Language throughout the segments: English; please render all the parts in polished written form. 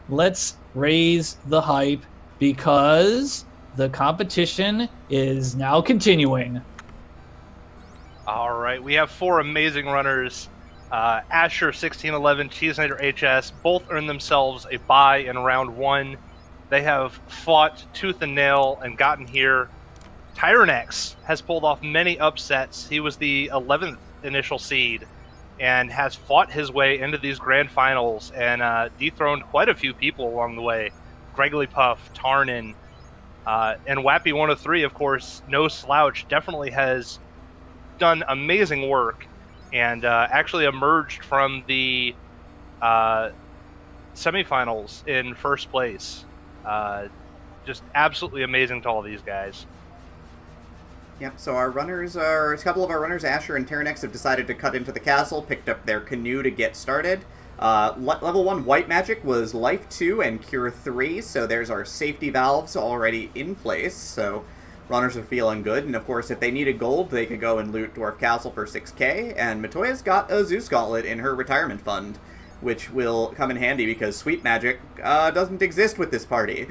let's raise the hype because the competition is now continuing. All right, we have 4 amazing runners. Asher 1611, Cheesenator HS, both earned themselves a bye in round 1. They have fought tooth and nail and gotten here. Tyrannex has pulled off many upsets. He was the 11th initial seed and has fought his way into these grand finals and dethroned quite a few people along the way. Gregory Puff, Tarnin, and Wappy 103, of course, no slouch, definitely has done amazing work and actually emerged from the semifinals in first place. Just absolutely amazing to all these guys. Yep, so a couple of our runners, Asher and Tyrannex, have decided to cut into the castle, picked up their canoe to get started. Level 1 White Magic was Life 2 and Cure 3, so there's our safety valves already in place, so runners are feeling good. And of course, if they needed gold, they could go and loot Dwarf Castle for 6k, and Matoya's got a Zeus Gauntlet in her retirement fund, which will come in handy because Sweet Magic doesn't exist with this party.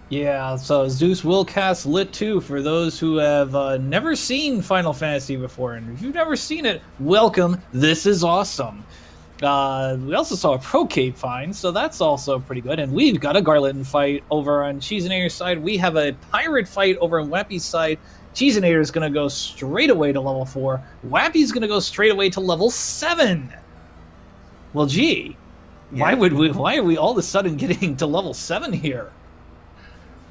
Yeah, so Zeus will cast Lit 2 for those who have never seen Final Fantasy before. And if you've never seen it, welcome. This is awesome. We also saw a Pro Cape find, so that's also pretty good. And we've got a Garland fight over on Cheesenator's side. We have a Pirate fight over on Wappy's side. Cheesenator is going to go straight away to level 4. Wappy's going to go straight away to level 7. Well, gee, yeah. Why are we all of a sudden getting to level 7 here?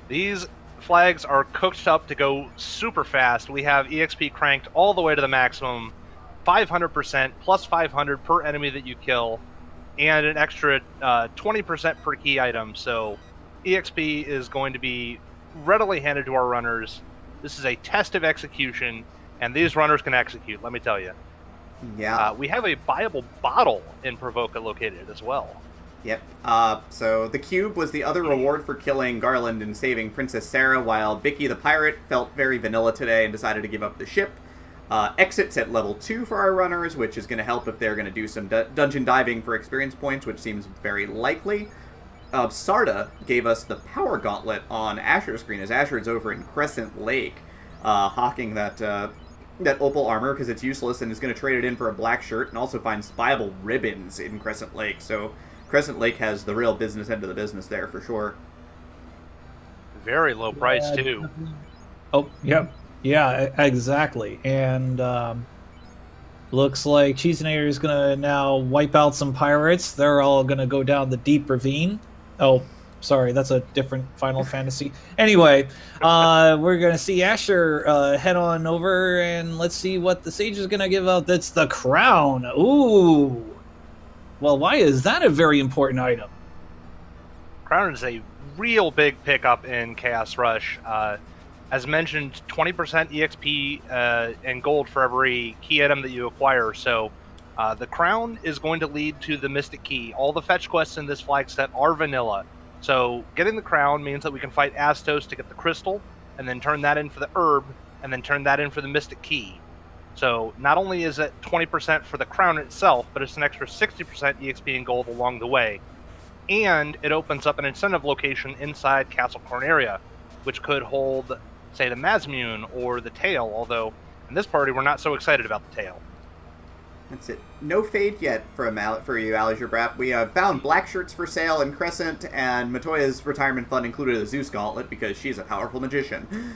These flags are cooked up to go super fast. We have EXP cranked all the way to the maximum, 500%, plus 500 per enemy that you kill, and an extra 20% per key item. So EXP is going to be readily handed to our runners. This is a test of execution, and these runners can execute, let me tell you. Yeah. We have a buyable bottle in Provoca located as well. Yep. So the cube was the other reward for killing Garland and saving Princess Sarah, while Bicky the pirate felt very vanilla today and decided to give up the ship. Exits at level 2 for our runners, which is going to help if they're going to do some dungeon diving for experience points, which seems very likely. Sarda gave us the power gauntlet on Asher's screen, as Asher's over in Crescent Lake, hawking that opal armor because it's useless and is going to trade it in for a black shirt, and also find spyable ribbons in Crescent Lake. So Crescent Lake has the real business end of the business there for sure. Very low price too. Oh, yep. Yeah, exactly. And looks like Cheesenator is going to now wipe out some pirates. They're all going to go down the deep ravine. Oh, sorry, that's a different Final Fantasy. Anyway, we're going to see Asher head on over, and let's see what the sage is going to give out. That's the crown. Ooh. Well, why is that a very important item? Crown is a real big pickup in Chaos Rush. As mentioned, 20% EXP and gold for every key item that you acquire. So the crown is going to lead to the Mystic Key. All the fetch quests in this flag set are vanilla. So getting the crown means that we can fight Astos to get the crystal, and then turn that in for the herb, and then turn that in for the Mystic Key. So not only is it 20% for the crown itself, but it's an extra 60% EXP and gold along the way. And it opens up an incentive location inside Castle Corneria, which could hold, say, the Mazmune or the tail, although in this party we're not so excited about the tail. That's it. No fade yet for you, Alistair Brapp. We have found black shirts for sale in Crescent, and Matoya's retirement fund included a Zeus Gauntlet because she's a powerful magician.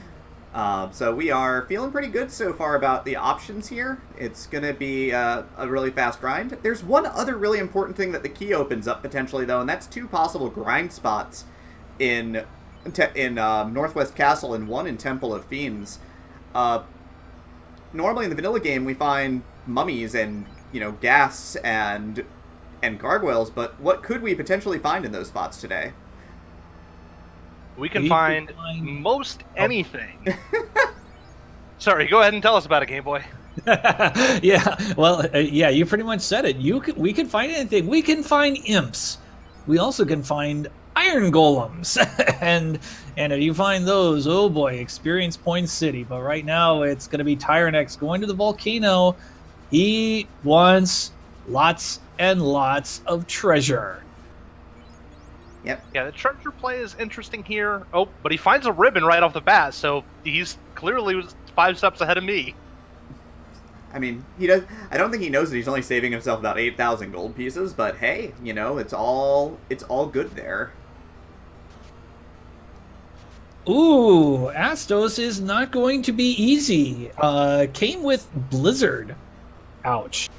So we are feeling pretty good so far about the options here. It's going to be a really fast grind. There's one other really important thing that the key opens up potentially, though, and that's 2 possible grind spots in Northwest Castle and 1 in Temple of Fiends. Normally in the vanilla game we find mummies and, gas and gargoyles, but what could we potentially find in those spots today? We can find most anything. Sorry, go ahead and tell us about it, Game Boy. Yeah, well, yeah, you pretty much said it. We can find anything. We can find imps. We also can find iron golems. and if you find those, oh boy, experience point city. But right now it's going to be Tyrannex going to the volcano. He wants lots and lots of treasure. Yep. Yeah, the Charger play is interesting here. Oh, but he finds a ribbon right off the bat, so he's clearly 5 steps ahead of me. I mean, he does. I don't think he knows that he's only saving himself about 8,000 gold pieces. But hey, it's all good there. Ooh, Astos is not going to be easy. Came with Blizzard. Ouch.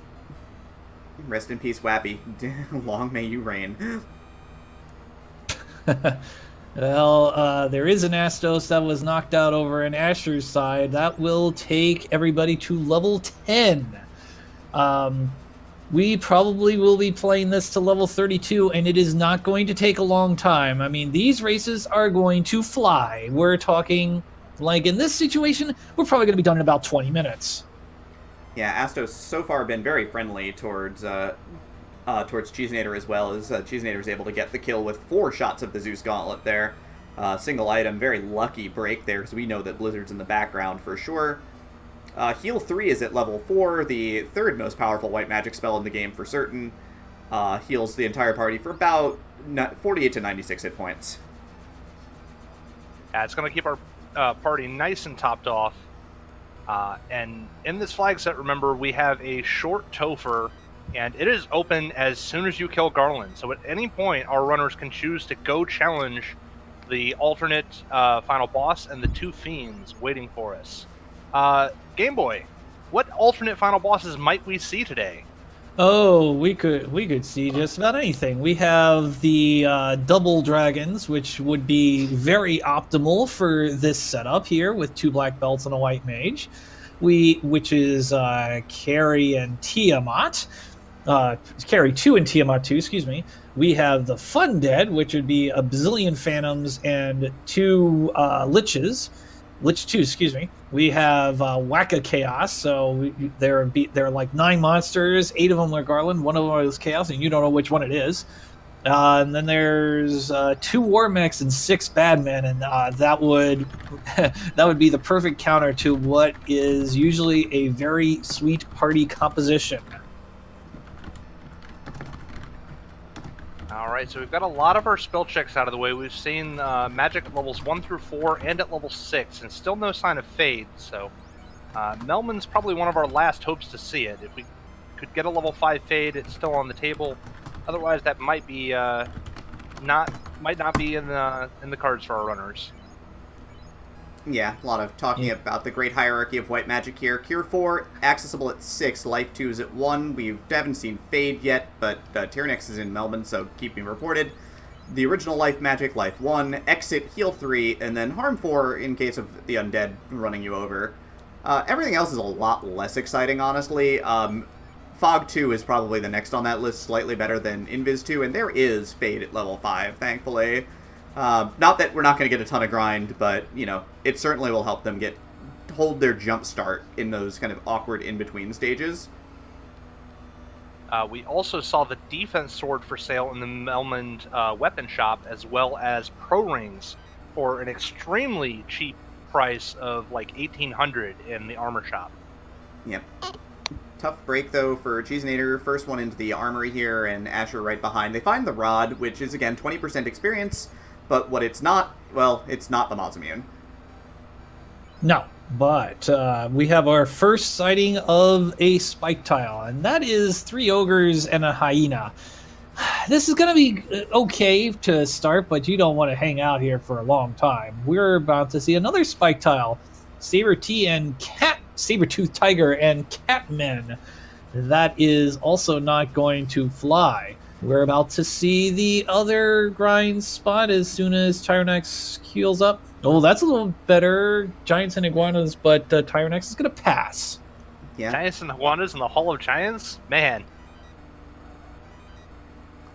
Rest in peace, Wappy. Long may you reign. Well, there is an Astos that was knocked out over an Asher's side. That will take everybody to level 10. We probably will be playing this to level 32, and it is not going to take a long time. I mean, these races are going to fly. We're talking, like in this situation, we're probably going to be done in about 20 minutes. Yeah, Astos so far been very friendly towards Cheesenator as well, as Cheesenator is able to get the kill with 4 shots of the Zeus Gauntlet there. Single item, very lucky break there, because we know that Blizzard's in the background for sure. Heal 3 is at level 4, the 3rd most powerful white magic spell in the game for certain. Heals the entire party for about 48 to 96 hit points. Yeah, it's going to keep our party nice and topped off. And in this flag set, remember, we have a short Topher, and it is open as soon as you kill Garland. So at any point, our runners can choose to go challenge the alternate final boss and the 2 fiends waiting for us. Game Boy, what alternate final bosses might we see today? Oh, we could see just about anything. We have the double dragons, which would be very optimal for this setup here with 2 black belts and a white mage. Which is Carrie and Tiamat. Carrie 2 and Tiamat 2, excuse me. We have the Fun Dead, which would be a bazillion phantoms and 2 liches. Lich 2, excuse me. We have Wacka Chaos, so there are like 9 monsters, 8 of them are Garland, 1 of them is Chaos, and you don't know which one it is. And then there's 2 War Mechs and 6 Bad Men, and that would that would be the perfect counter to what is usually a very sweet party composition. All right, so we've got a lot of our spell checks out of the way. We've seen magic at levels 1 through 4 and at level 6, and still no sign of fade. So Melman's probably one of our last hopes to see it. If we could get a level 5 fade, it's still on the table. Otherwise, that might be not be in the cards for our runners. Yeah, a lot of talking about the great hierarchy of white magic here. Cure 4, accessible at 6, Life 2 is at 1. We haven't seen Fade yet, but Tyrannex is in Melbourne, so keep me reported. The original Life Magic, Life 1, Exit, Heal 3, and then Harm 4 in case of the Undead running you over. Everything else is a lot less exciting, honestly. Fog 2 is probably the next on that list, slightly better than Invis 2, and there is Fade at level 5, thankfully. Not that we're not going to get a ton of grind, but, it certainly will help them hold their jump start in those kind of awkward in-between stages. We also saw the defense sword for sale in the Melmond weapon shop, as well as pro rings for an extremely cheap price of like 1,800 in the armor shop. Yep. Tough break, though, for Cheesenator. First one into the armory here, and Asher right behind. They find the Rod, which is, again, 20% experience, but what it's not, well, it's not the Masamune. No, but we have our first sighting of a spike tile, and that is 3 ogres and a hyena. This is going to be okay to start, but you don't want to hang out here for a long time. We're about to see another spike tile. Saber-tooth tiger and catmen. That is also not going to fly. We're about to see the other grind spot as soon as Tyrannex heals up. Oh, that's a little better. Giants and iguanas, but Tyrannex is going to pass. Yeah. Giants and iguanas in the Hall of Giants? Man.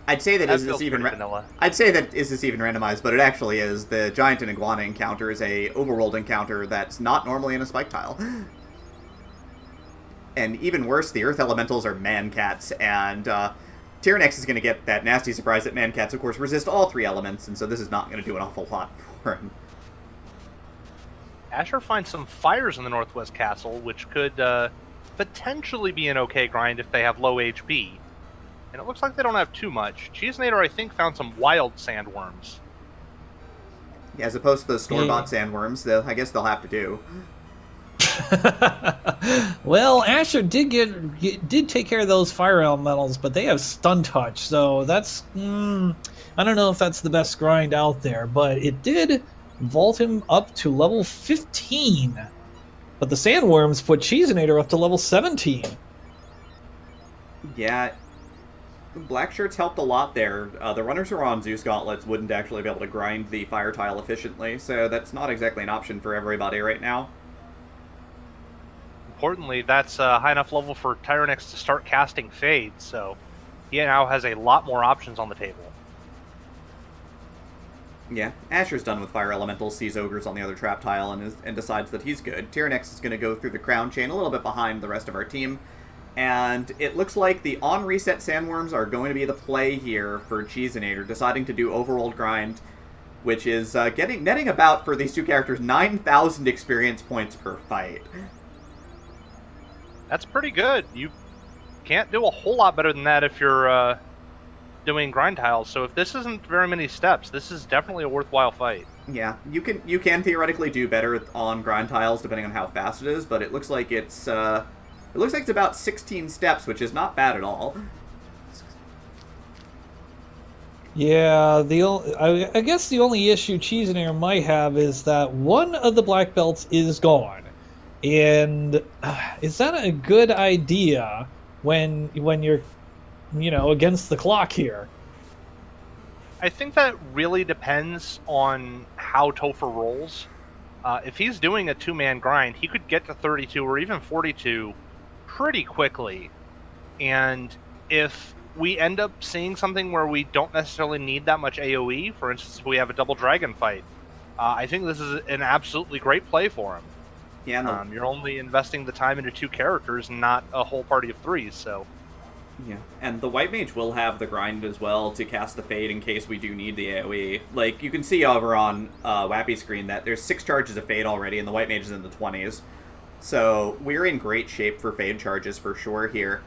I'd say that is this even vanilla. I'd say that is this even randomized, but it actually is. The giant and iguana encounter is a overworld encounter that's not normally in a spike tile. And even worse, the earth elementals are man-cats, and Tyrannex is going to get that nasty surprise that man-cats, of course, resist all 3 elements, and so this is not going to do an awful lot for him. Asher finds some fires in the Northwest Castle, which could potentially be an okay grind if they have low HP. And it looks like they don't have too much. Cheesenator, I think, found some wild sandworms. Yeah, as opposed to the store-bought sandworms, I guess they'll have to do. Well, Asher did take care of those fire elementals, but they have stun touch, so that's I don't know if that's the best grind out there, but it did vault him up to level 15. But the sandworms put Cheesenator up to level 17. Yeah, black shirts helped a lot there. The runners who are on Zeus gauntlets wouldn't actually be able to grind the fire tile efficiently, so that's not exactly an option for everybody right now. Importantly, that's a high enough level for Tyranix to start casting Fade, so he now has a lot more options on the table. Yeah, Asher's done with fire elementals, sees ogres on the other trap tile, and decides that he's good. Tyranix is going to go through the crown chain a little bit behind the rest of our team, and it looks like the on-reset sandworms are going to be the play here for Cheesenator, deciding to do overworld grind, which is netting about, for these two characters, 9,000 experience points per fight. That's pretty good. You can't do a whole lot better than that if you're doing grind tiles. So if this isn't very many steps, this is definitely a worthwhile fight. Yeah, you can theoretically do better on grind tiles depending on how fast it is, but it looks like it's about 16 steps, which is not bad at all. Yeah, I guess the only issue Cheesenator might have is that one of the black belts is gone. And is that a good idea when you're, against the clock here? I think that really depends on how Topher rolls. If he's doing a two-man grind, he could get to 32 or even 42 pretty quickly. And if we end up seeing something where we don't necessarily need that much AoE, for instance, if we have a double dragon fight, I think this is an absolutely great play for him. Yeah, you're only investing the time into two characters, not a whole party of threes, so... Yeah, and the White Mage will have the grind as well to cast the Fade in case we do need the AoE. Like, you can see over on Wappy's screen that there's 6 charges of Fade already, and the White Mage is in the 20s. So, we're in great shape for Fade charges for sure here.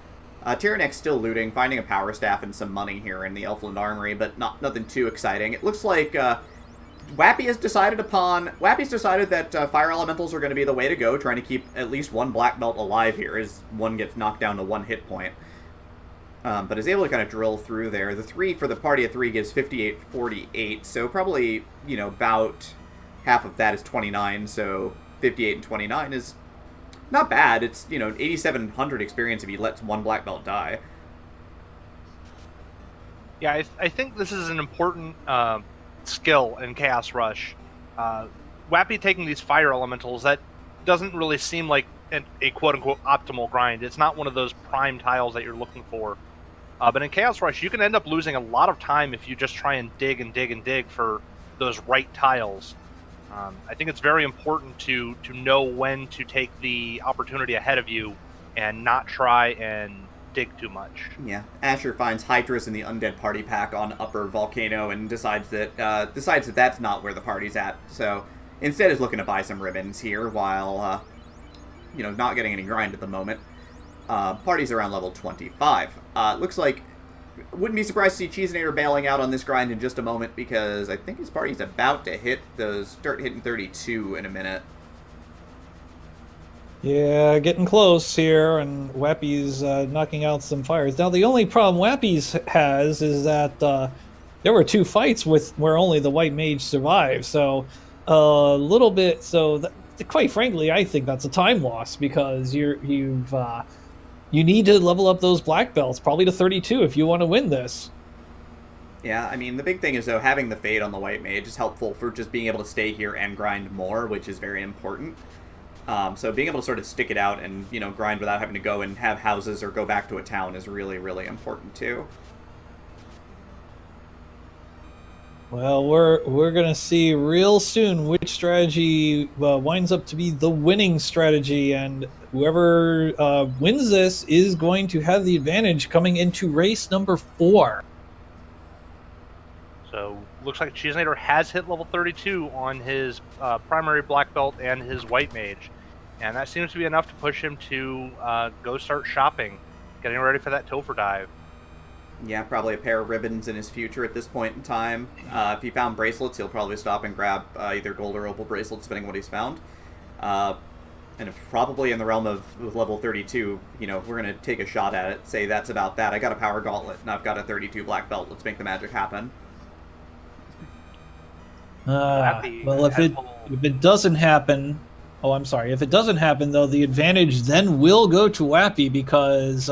Tyranix still looting, finding a Power Staff and some money here in the Elfland Armory, but nothing too exciting. It looks like... Wappy's decided that fire elementals are going to be the way to go, trying to keep at least one black belt alive here as one gets knocked down to 1 hit point. But is able to kind of drill through there. The 3 for the party of 3 gives 58-48, so probably, about half of that is 29, so 58 and 29 is not bad. It's, 8,700 experience if he lets one black belt die. Yeah, I think this is an important... skill in Chaos Rush. Wappy taking these fire elementals, that doesn't really seem like a quote-unquote optimal grind. It's not one of those prime tiles that you're looking for. But in Chaos Rush, you can end up losing a lot of time if you just try and dig and dig and dig for those right tiles. I think it's very important to know when to take the opportunity ahead of you and not try and dig too much. Yeah, Asher finds Hydras in the Undead Party Pack on Upper Volcano and decides that that's not where the party's at. So instead is looking to buy some ribbons here while, not getting any grind at the moment. Party's around level 25. Looks like, wouldn't be surprised to see Cheesenator bailing out on this grind in just a moment because I think his party's about to start hitting 32 in a minute. Yeah, getting close here, and Wappy's knocking out some fires. Now, the only problem Wappy's has is that there were 2 fights where only the White Mage survived, so a little bit. So, quite frankly, I think that's a time loss because you need to level up those black belts, probably to 32 if you want to win this. Yeah, I mean, the big thing is, though, having the Fade on the White Mage is helpful for just being able to stay here and grind more, which is very important. So being able to sort of stick it out and, grind without having to go and have houses or go back to a town is really, really important, too. Well, we're going to see real soon which strategy winds up to be the winning strategy, and whoever wins this is going to have the advantage coming into race number 4. So, looks like Cheesenator has hit level 32 on his primary black belt and his White Mage. And that seems to be enough to push him to go start shopping, getting ready for that Topher dive. Yeah, probably a pair of ribbons in his future at this point in time. If he found bracelets, he'll probably stop and grab either gold or opal bracelets, depending on what he's found. And probably in the realm of level 32, you know, we're going to take a shot at it. Say that's about that. I got a power gauntlet, and I've got a 32 black belt. Let's make the magic happen. Well, if it doesn't happen... Oh, I'm sorry. If it doesn't happen, though, the advantage then will go to Wappy because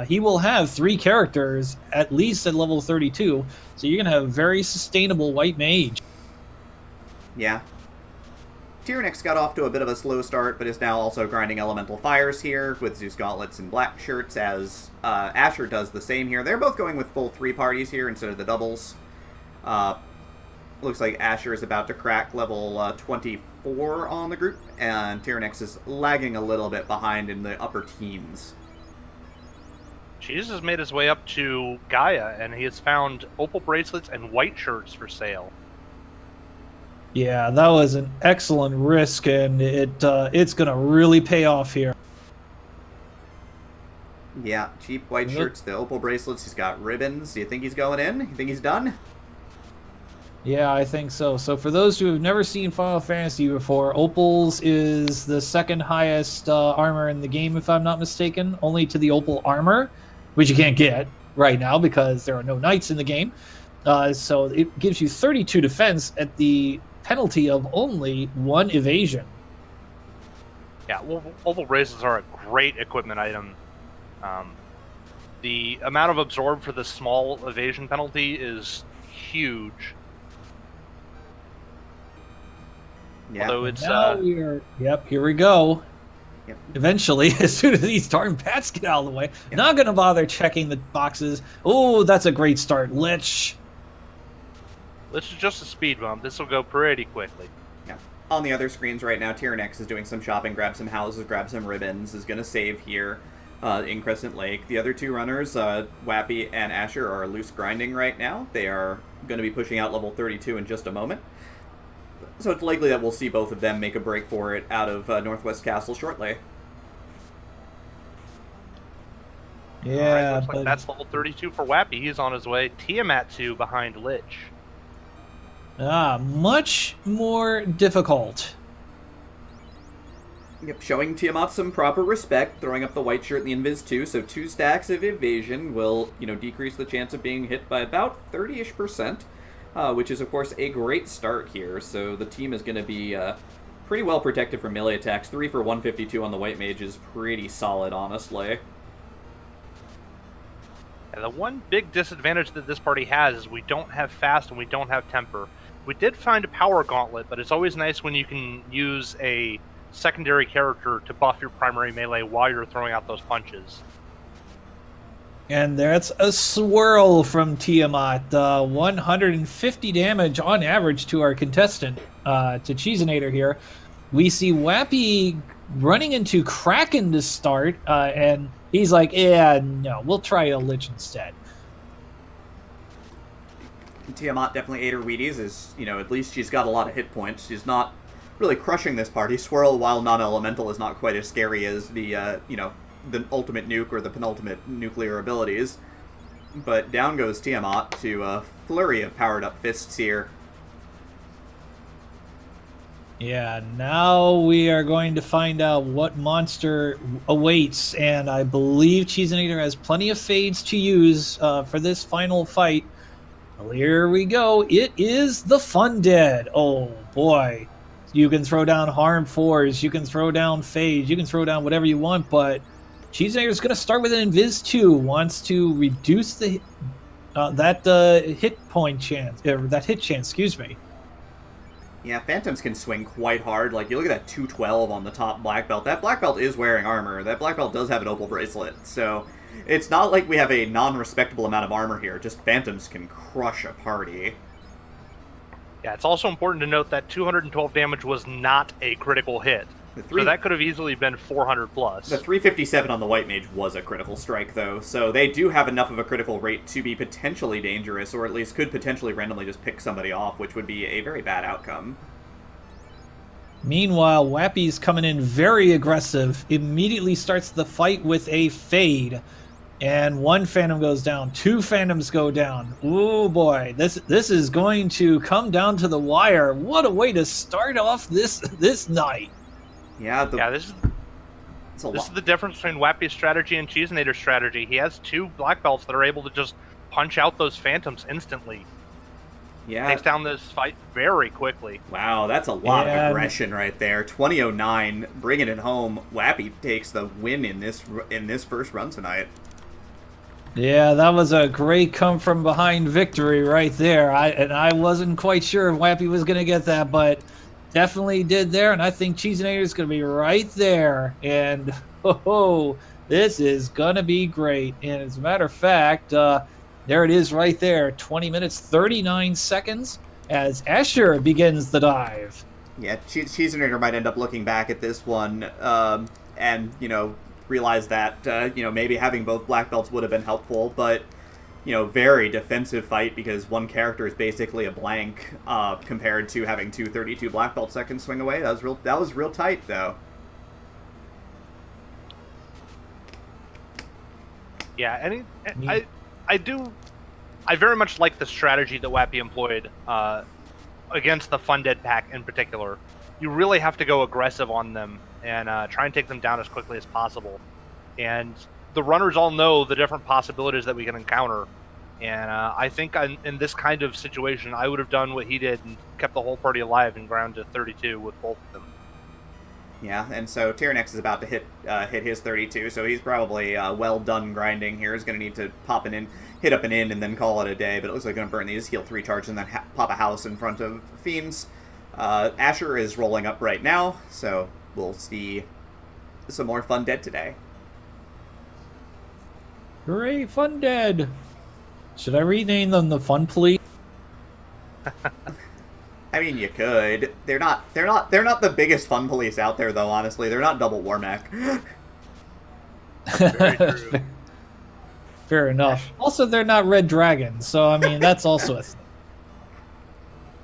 he will have 3 characters, at least at level 32. So you're going to have very sustainable white mage. Yeah. Tyrannix got off to a bit of a slow start, but is now also grinding elemental fires here with Zeus gauntlets and black shirts, as Asher does the same here. They're both going with full 3 parties here instead of the doubles. Looks like Asher is about to crack level 24 on the group, and Tyrannix is lagging a little bit behind in the upper teens. Jesus has made his way up to Gaia, and he has found opal bracelets and white shirts for sale. Yeah, that was an excellent risk, and it's going to really pay off here. Yeah, cheap white shirts, the opal bracelets. He's got ribbons. Do you think he's going in? You think he's done? Yeah, I think so. So for those who have never seen Final Fantasy before, opals is the second highest armor in the game, if I'm not mistaken, only to the opal armor, which you can't get right now because there are no knights in the game. So it gives you 32 defense at the penalty of only 1 evasion. Yeah, well, opal bracelets are a great equipment item. The amount of absorb for the small evasion penalty is huge. Yeah. Although it's yep, here we go. Yep. Eventually, as soon as these darn pats get out of the way, not gonna bother checking the boxes. Oh, that's a great start, Lich. This is just a speed bump. This will go pretty quickly. Yeah. On the other screens right now, Tyrannix is doing some shopping, grab some houses, grab some ribbons, is going to save here in Crescent Lake. The other 2 runners, Wappy and Asher, are loose grinding right now. They are going to be pushing out level 32 in just a moment. So it's likely that we'll see both of them make a break for it out of Northwest Castle shortly. Yeah, looks like that's level 32 for Wappy. He's on his way. Tiamat 2 behind Lich. Much more difficult. Yep, showing Tiamat some proper respect, throwing up the white shirt and the Invis 2, so 2 stacks of evasion will, decrease the chance of being hit by about 30-ish%, which is, of course, a great start here. So the team is going to be pretty well protected from melee attacks. 3 for 152 on the white mage is pretty solid, honestly. And the one big disadvantage that this party has is we don't have fast and we don't have temper. We did find a power gauntlet, but it's always nice when you can use a secondary character to buff your primary melee while you're throwing out those punches. And that's a swirl from Tiamat. 150 damage on average to our contestant, to Cheesinator here. We see Wappy running into Kraken to start, and he's like, yeah, no, we'll try a Lich instead. Tiamat definitely ate her Wheaties, as, at least she's got a lot of hit points. She's not really crushing this party. Swirl, while non-elemental, is not quite as scary as the, the ultimate nuke or the penultimate nuclear abilities. But down goes Tiamat to a flurry of powered-up fists here. Yeah, now we are going to find out what monster awaits, and I believe Cheesinator has plenty of fades to use for this final fight. Well, here we go. It is the Fun Dead. Oh, boy. You can throw down Harm 4s, you can throw down fades, you can throw down whatever you want, but Cheesinator is going to start with an Invis 2, wants to reduce the hit point chance, that hit chance, excuse me. Yeah, Phantoms can swing quite hard. Like, you look at that 212 on the top black belt. That black belt is wearing armor. That black belt does have an opal bracelet. So, it's not like we have a non-respectable amount of armor here. Just Phantoms can crush a party. Yeah, it's also important to note that 212 damage was not a critical hit. So that could have easily been 400 plus. The 357 on the white mage was a critical strike, though, so they do have enough of a critical rate to be potentially dangerous, or at least could potentially randomly just pick somebody off, which would be a very bad outcome. Meanwhile, Wappy's coming in very aggressive, immediately starts the fight with a fade. And one Phantom goes down. 2 Phantoms go down. Ooh, boy. This is going to come down to the wire. What a way to start off this night. Yeah, This is the difference between Wappy's strategy and Cheesenator's strategy. He has 2 black belts that are able to just punch out those Phantoms instantly. Yeah. Takes down this fight very quickly. Wow, that's a lot of aggression right there. 2009, bringing it home. Wappy takes the win in this first run tonight. Yeah, that was a great come from behind victory right there. I wasn't quite sure if Wappy was going to get that, but definitely did there. And I think Cheesenator is going to be right there. And this is going to be great. And as a matter of fact, there it is right there. 20 minutes, 39 seconds as Asher begins the dive. Yeah, Cheesenator might end up looking back at this one and, realize that, maybe having both black belts would have been helpful, but, very defensive fight because one character is basically a blank compared to having 2 32 black belt seconds swing away. That was real tight, though. Yeah, I very much like the strategy that Wappy employed against the Funded pack in particular. You really have to go aggressive on them and try and take them down as quickly as possible. And the runners all know the different possibilities that we can encounter. And I think in this kind of situation, I would have done what he did and kept the whole party alive and ground to 32 with both of them. Yeah, and so Tyrannex is about to hit his 32, so he's probably well done grinding here. He's going to need to hit up an inn, and then call it a day, but it looks like going to burn these heal 3 charges and then pop a house in front of Fiends. Asher is rolling up right now, so we'll see some more Fun Dead today. Hooray, Fun Dead! Should I rename them the Fun Police? I mean, you could. They're not the biggest fun police out there, though. Honestly, they're not double Warmech. Very true. Fair enough. Also, they're not Red Dragons, so I mean that's also a thing.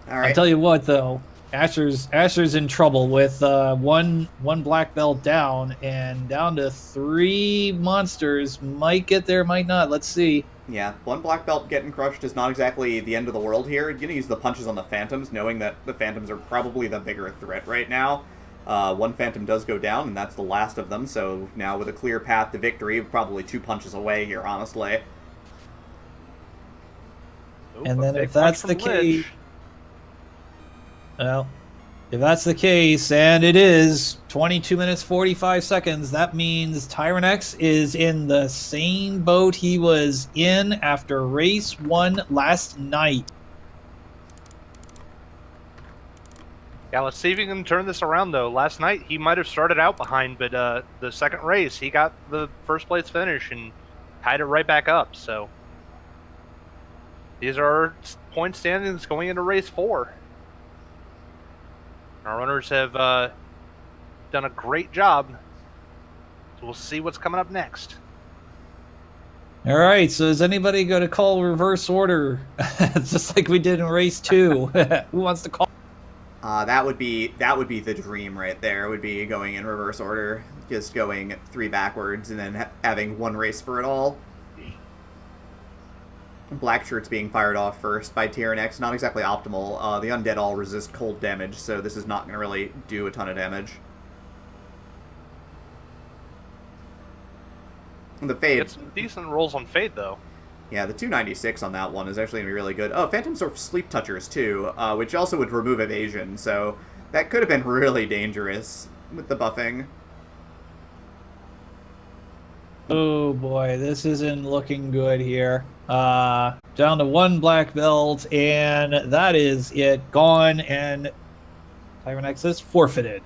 All right. I tell you what, though, Asher's in trouble with one black belt down and down to 3 monsters. Might get there, might not. Let's see. Yeah, 1 black belt getting crushed is not exactly the end of the world here. You're going to use the punches on the Phantoms, knowing that the Phantoms are probably the bigger threat right now. 1 Phantom does go down, and that's the last of them, so now with a clear path to victory, probably 2 punches away here, honestly. And then if that's the case... Well, if that's the case, and it is 22 minutes 45 seconds, that means Tyrannex is in the same boat he was in after race 1 last night. Yeah, let's see if he can turn this around, though. Last night, he might have started out behind, but the second race, he got the first place finish and tied it right back up, so... These are point standings going into race 4. Our runners have done a great job, so we'll see what's coming up next. All right, so is anybody going to call reverse order, just like we did in race 2? Who wants to call? That would be the dream right there. It would be going in reverse order, just going 3 backwards and then having 1 race for it all. Black shirt's being fired off first by Tyrannex. Not exactly optimal. The undead all resist cold damage, so this is not going to really do a ton of damage. The Fade... It's some decent rolls on Fade, though. Yeah, the 296 on that one is actually going to be really good. Oh, Phantoms are Sleep Touchers, too, which also would remove evasion, so that could have been really dangerous with the buffing. Oh boy, this isn't looking good here. Down to 1 black belt, and that is it. Gone, and Tyrannex is forfeited.